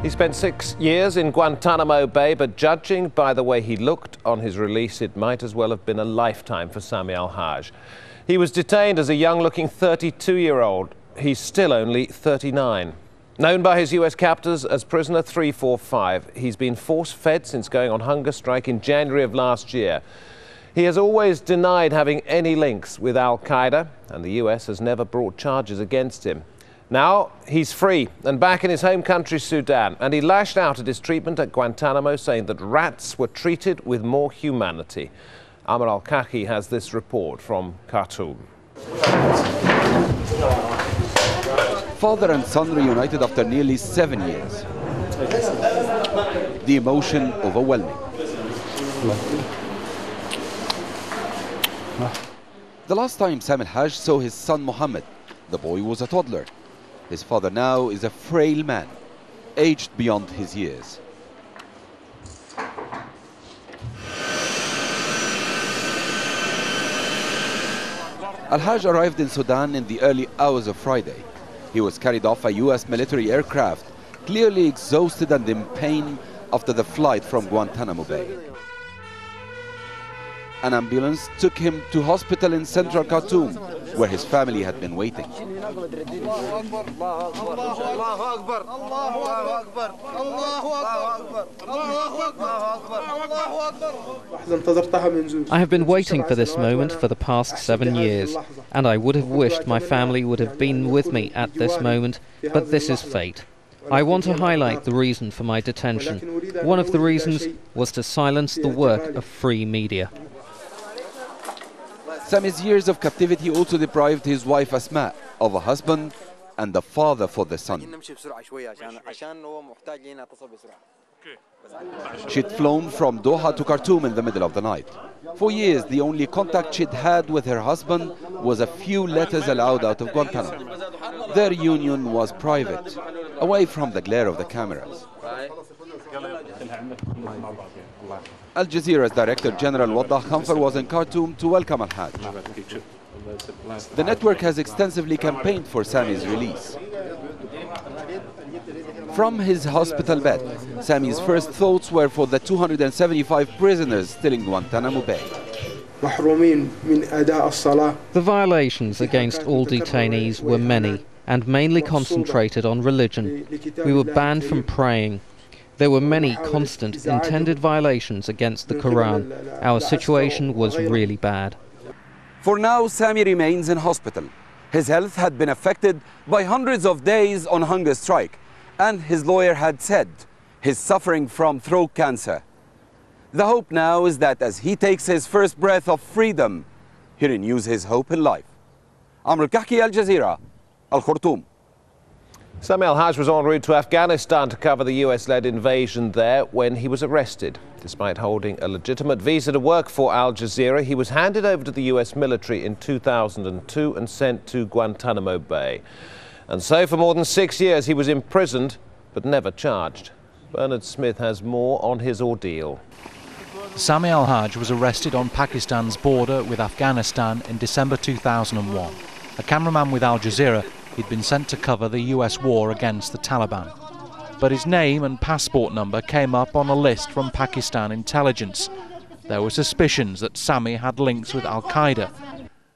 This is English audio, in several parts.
He spent 6 years in Guantanamo Bay, but judging by the way he looked on his release, it might as well have been a lifetime for Sami al-Hajj. He was detained as a young-looking 32-year-old. He's still only 39. Known by his US captors as prisoner 345, he's been force-fed since going on hunger strike in January of last year. He has always denied having any links with al-Qaeda, and the US has never brought charges against him. Now he's free and back in his home country, Sudan, and he lashed out at his treatment at Guantanamo, saying that rats were treated with more humanity. Amr al-Kaki has this report from Khartoum. Father and son reunited after nearly 7 years. The emotion overwhelming. The last time Sami al-Hajj saw his son Mohammed, the boy was a toddler. His father now is a frail man, aged beyond his years. Al-Hajj arrived in Sudan in the early hours of Friday. He was carried off a US military aircraft, clearly exhausted and in pain after the flight from Guantanamo Bay. An ambulance took him to hospital in central Khartoum, where his family had been waiting. I have been waiting for this moment for the past 7 years, and I would have wished my family would have been with me at this moment, but this is fate. I want to highlight the reason for my detention. One of the reasons was to silence the work of free media. Sami's years of captivity also deprived his wife Asma of a husband and a father for the son. She'd flown from Doha to Khartoum in the middle of the night. For years, the only contact she'd had with her husband was a few letters allowed out of Guantanamo. Their union was private, away from the glare of the cameras. Al Jazeera's Director General Waddah Khanfar was in Khartoum to welcome al-Hajj. The network has extensively campaigned for Sami's release. From his hospital bed, Sami's first thoughts were for the 275 prisoners still in Guantanamo Bay. The violations against all detainees were many and mainly concentrated on religion. We were banned from praying. There were many constant intended violations against the Quran. Our situation was really bad. For now, Sami remains in hospital. His health had been affected by hundreds of days on hunger strike, and his lawyer had said he's suffering from throat cancer. The hope now is that as he takes his first breath of freedom, he renews his hope in life. Amr al-Kahki, Al Jazeera, Al-Khartoum. Sami al-Hajj was en route to Afghanistan to cover the US-led invasion there when he was arrested. Despite holding a legitimate visa to work for Al Jazeera, he was handed over to the US military in 2002 and sent to Guantanamo Bay. And so for more than 6 years he was imprisoned but never charged. Bernard Smith has more on his ordeal. Sami al-Hajj was arrested on Pakistan's border with Afghanistan in December 2001. A cameraman with Al Jazeera, he'd been sent to cover the US war against the Taliban. But his name and passport number came up on a list from Pakistan intelligence. There were suspicions that Sami had links with al-Qaeda.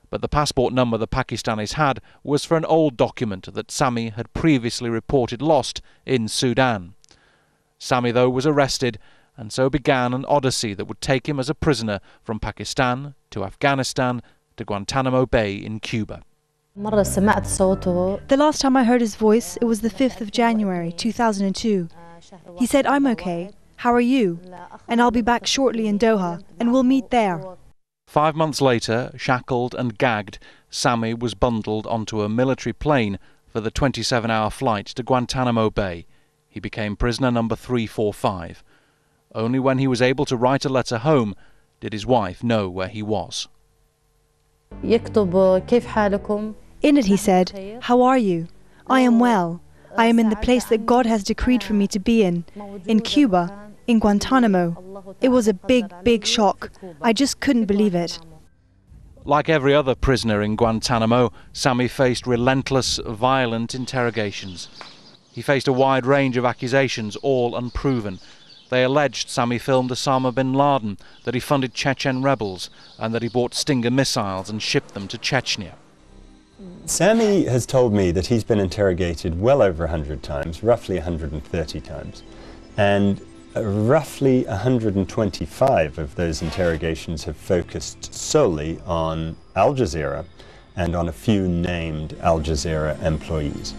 But the passport number the Pakistanis had was for an old document that Sami had previously reported lost in Sudan. Sami, though, was arrested, and so began an odyssey that would take him as a prisoner from Pakistan to Afghanistan to Guantanamo Bay in Cuba. The last time I heard his voice, it was the 5th of January, 2002. He said, "I'm okay. How are you? And I'll be back shortly in Doha, and we'll meet there." 5 months later, shackled and gagged, Sami was bundled onto a military plane for the 27-hour flight to Guantanamo Bay. He became prisoner number 345. Only when he was able to write a letter home did his wife know where he was. In it he said, "How are you? I am well. I am in the place that God has decreed for me to be in Cuba, in Guantanamo. It was a big, big shock. I just couldn't believe it." Like every other prisoner in Guantanamo, Sami faced relentless, violent interrogations. He faced a wide range of accusations, all unproven. They alleged Sami filmed Osama bin Laden, that he funded Chechen rebels, and that he bought Stinger missiles and shipped them to Chechnya. Sami has told me that he's been interrogated well over 100 times, roughly 130 times. And roughly 125 of those interrogations have focused solely on Al Jazeera and on a few named Al Jazeera employees.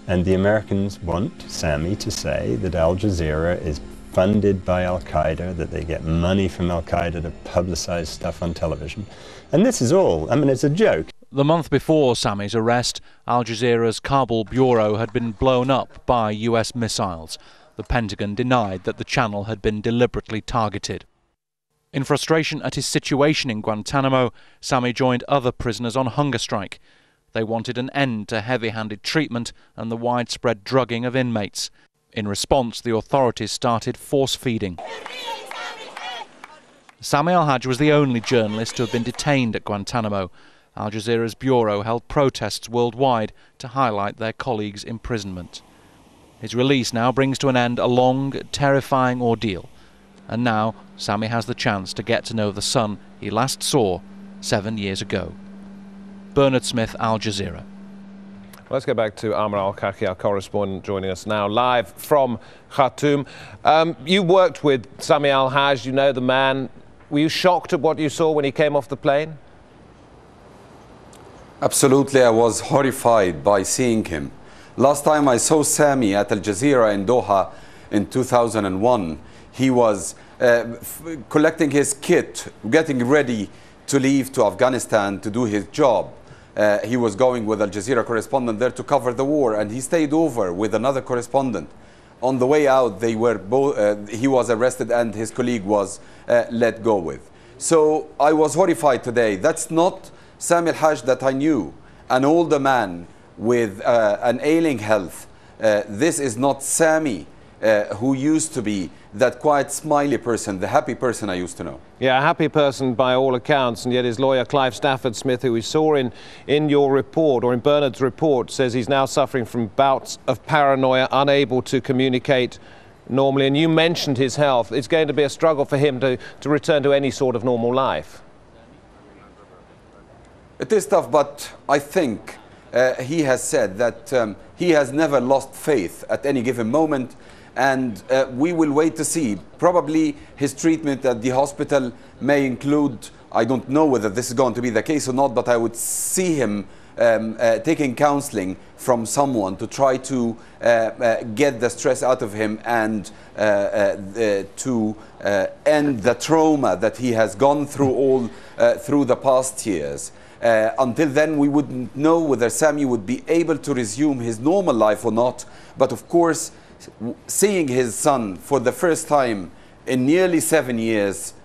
And the Americans want Sami to say that Al Jazeera is funded by al-Qaeda, that they get money from al-Qaeda to publicize stuff on television. And this is all, I mean, it's a joke. The month before Sami's arrest, Al Jazeera's Kabul bureau had been blown up by US missiles. The Pentagon denied that the channel had been deliberately targeted. In frustration at his situation in Guantanamo, Sami joined other prisoners on hunger strike. They wanted an end to heavy-handed treatment and the widespread drugging of inmates. In response, the authorities started force-feeding. Sami al-Hajj was the only journalist to have been detained at Guantanamo. Al Jazeera's bureau held protests worldwide to highlight their colleagues' imprisonment. His release now brings to an end a long, terrifying ordeal. And now Sami has the chance to get to know the son he last saw 7 years ago. Bernard Smith, Al Jazeera. Let's go back to Amr al-Kaki, our correspondent, joining us now live from Khartoum. You worked with Sami al-Hajj, you know the man. Were you shocked at what you saw when he came off the plane? Absolutely, I was horrified by seeing him. Last time I saw Sami at Al Jazeera in Doha in 2001, he was collecting his kit, getting ready to leave to Afghanistan to do his job. He was going with Al Jazeera correspondent there to cover the war, and he stayed over with another correspondent. On the way out, they were both, he was arrested and his colleague was let go with. So I was horrified today. That's not Sami al-Hajj that I knew, an older man with an ailing health. This is not Sami who used to be that quiet, smiley person, the happy person I used to know. Yeah, a happy person by all accounts, and yet his lawyer Clive Stafford-Smith, who we saw in your report, or in Bernard's report, says he's now suffering from bouts of paranoia, unable to communicate normally. And you mentioned his health. It's going to be a struggle for him to return to any sort of normal life. It is tough, but I think he has said that he has never lost faith at any given moment. And we will wait to see. Probably his treatment at the hospital may include, I don't know whether this is going to be the case or not, but I would see him taking counseling from someone to try to get the stress out of him and to end the trauma that he has gone through through the past years. Until then, we wouldn't know whether Sami would be able to resume his normal life or not. But of course, seeing his son for the first time in nearly 7 years,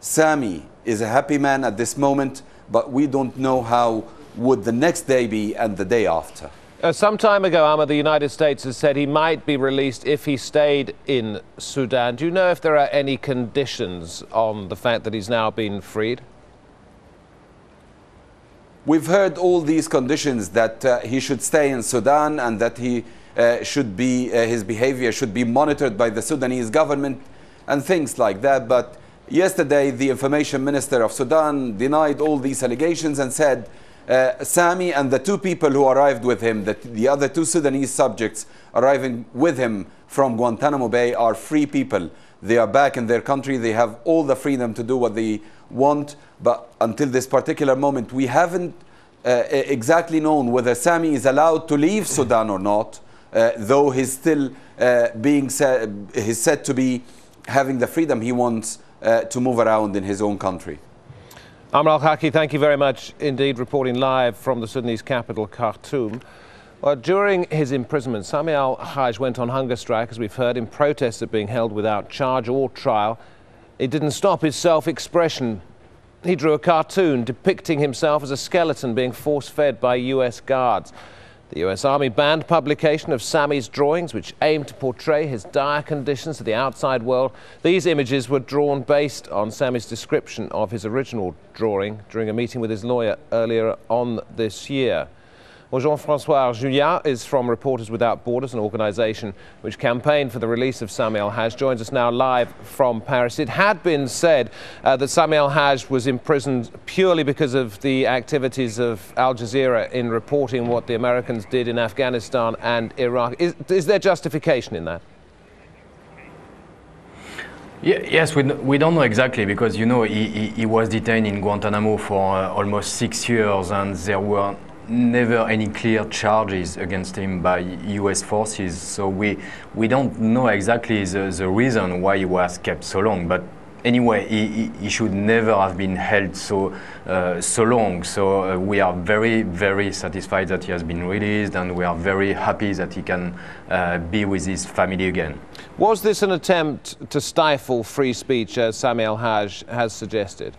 Sami is a happy man at this moment, but we don't know how would the next day be and the day after. Some time ago, Amr, the United States has said he might be released if he stayed in Sudan. Do you know if there are any conditions on the fact that he's now been freed? We've heard all these conditions, that he should stay in Sudan and that he should be, his behavior should be monitored by the Sudanese government and things like that. But yesterday, the information minister of Sudan denied all these allegations and said Sami and the two people who arrived with him, the other two Sudanese subjects arriving with him from Guantanamo Bay, are free people. They are back in their country. They have all the freedom to do what they want. But until this particular moment, we haven't exactly known whether Sami is allowed to leave Sudan or not. Though he's still he's said to be having the freedom he wants to move around in his own country. Amr al-Kaki, thank you very much indeed, reporting live from the Sudanese capital, Khartoum. Well, during his imprisonment, Sami al-Hajj went on hunger strike, as we've heard, in protest at being held without charge or trial. It didn't stop his self-expression. He drew a cartoon depicting himself as a skeleton being force-fed by US guards. The US Army banned publication of Sami's drawings, which aimed to portray his dire conditions to the outside world. These images were drawn based on Sami's description of his original drawing during a meeting with his lawyer earlier on this year. Well, Jean-François Julien is from Reporters Without Borders, an organisation which campaigned for the release of Sami al-Hajj, joins us now live from Paris. It had been said that Sami al-Hajj was imprisoned purely because of the activities of Al Jazeera in reporting what the Americans did in Afghanistan and Iraq. Is there justification in that? Yes, we don't know exactly, because, you know, he was detained in Guantanamo for almost 6 years, and there were never any clear charges against him by US forces. So we don't know exactly the reason why he was kept so long. But anyway, he should never have been held so long. So we are very, very satisfied that he has been released, and we are very happy that he can be with his family again. Was this an attempt to stifle free speech, as Sami al-Hajj has suggested?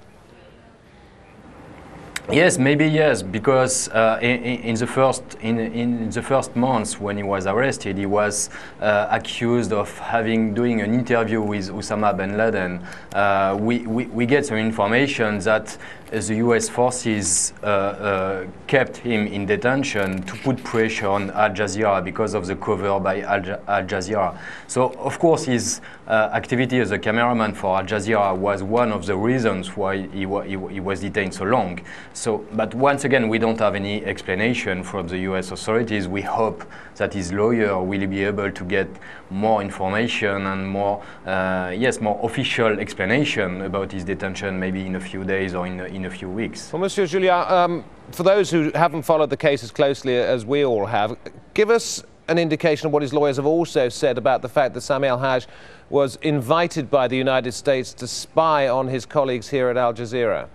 Yes, maybe yes, because in the first months when he was arrested, he was accused of doing an interview with Osama bin Laden. We get some information that the US forces kept him in detention to put pressure on Al Jazeera because of the cover by Al Jazeera. So, of course, his activity as a cameraman for Al Jazeera was one of the reasons why he was detained so long. So, but once again, we don't have any explanation from the US authorities. We hope that his lawyer will be able to get more information and more official explanation about his detention, maybe in a few days or in a few weeks. Well, Monsieur Julien, for those who haven't followed the case as closely as we all have, give us an indication of what his lawyers have also said about the fact that Sami al-Hajj was invited by the United States to spy on his colleagues here at Al Jazeera.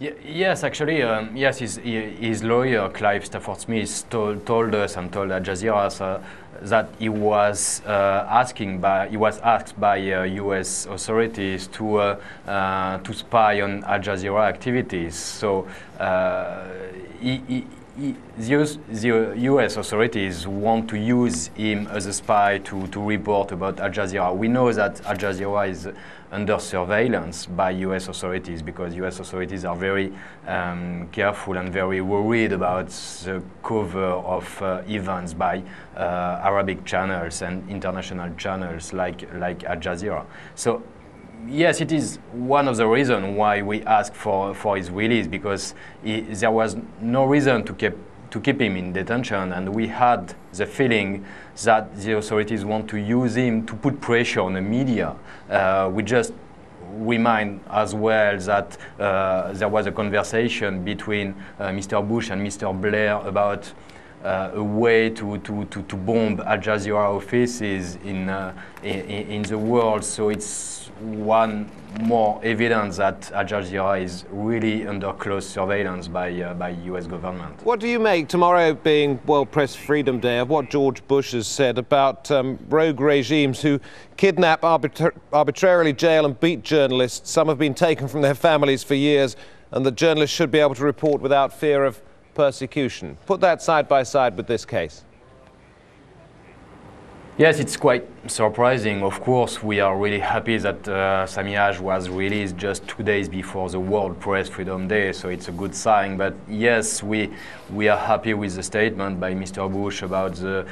Yes, actually, yes. His lawyer, Clive Stafford Smith, told us and told Al Jazeera that he was asked by U.S. authorities to spy on Al Jazeera activities. So the U.S. authorities want to use him as a spy to report about Al Jazeera. We know that Al Jazeera is under surveillance by U.S. authorities, because U.S. authorities are very careful and very worried about the cover of events by Arabic channels and international channels like Al Jazeera. So yes, it is one of the reasons why we asked for his release, because there was no reason to keep him in detention, and we had the feeling that the authorities want to use him to put pressure on the media. We just remind as well that there was a conversation between Mr. Bush and Mr. Blair about a way to bomb Al Jazeera offices in the world. So it's one more evidence that Al Jazeera is really under close surveillance by US government. What do you make, tomorrow being World Press Freedom Day, of what George Bush has said about rogue regimes who kidnap, arbitrarily jail and beat journalists? Some have been taken from their families for years, and that journalists should be able to report without fear of persecution. Put that side by side with this case. Yes, it's quite surprising. Of course, we are really happy that Sami al-Hajj was released just 2 days before the World Press Freedom Day, so it's a good sign. But yes, we are happy with the statement by Mr. Bush about the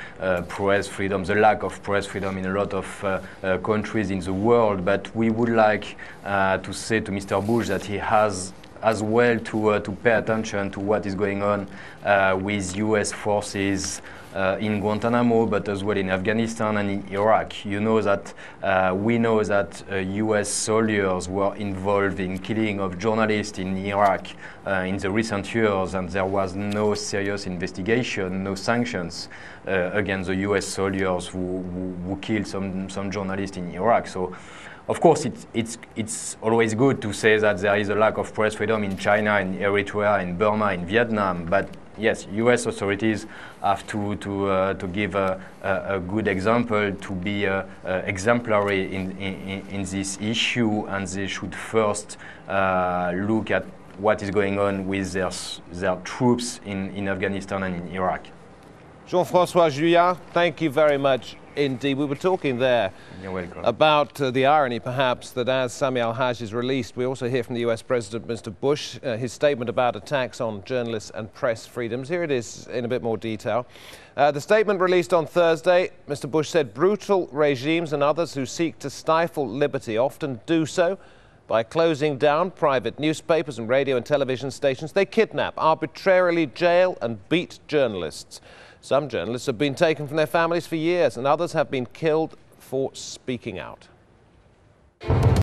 press freedom, the lack of press freedom in a lot of countries in the world. But we would like to say to Mr. Bush that he has as well to pay attention to what is going on with US forces in Guantanamo, but as well in Afghanistan and in Iraq. You know that we know that US soldiers were involved in killing of journalists in Iraq in the recent years, and there was no serious investigation, no sanctions against the US soldiers who killed some journalists in Iraq. So, of course, it's always good to say that there is a lack of press freedom in China, in Eritrea, in Burma, in Vietnam, but yes, U.S. authorities have to give a good example, to be exemplary in this issue, and they should first look at what is going on with their troops in Afghanistan and in Iraq. Jean-François Juillard, thank you very much indeed. We were talking there about the irony, perhaps, that as Sami al-Hajj is released, we also hear from the US President, Mr. Bush, his statement about attacks on journalists and press freedoms. Here it is in a bit more detail. The statement released on Thursday, Mr. Bush said, brutal regimes and others who seek to stifle liberty often do so by closing down private newspapers and radio and television stations. They kidnap, arbitrarily jail and beat journalists. Some journalists have been taken from their families for years, and others have been killed for speaking out.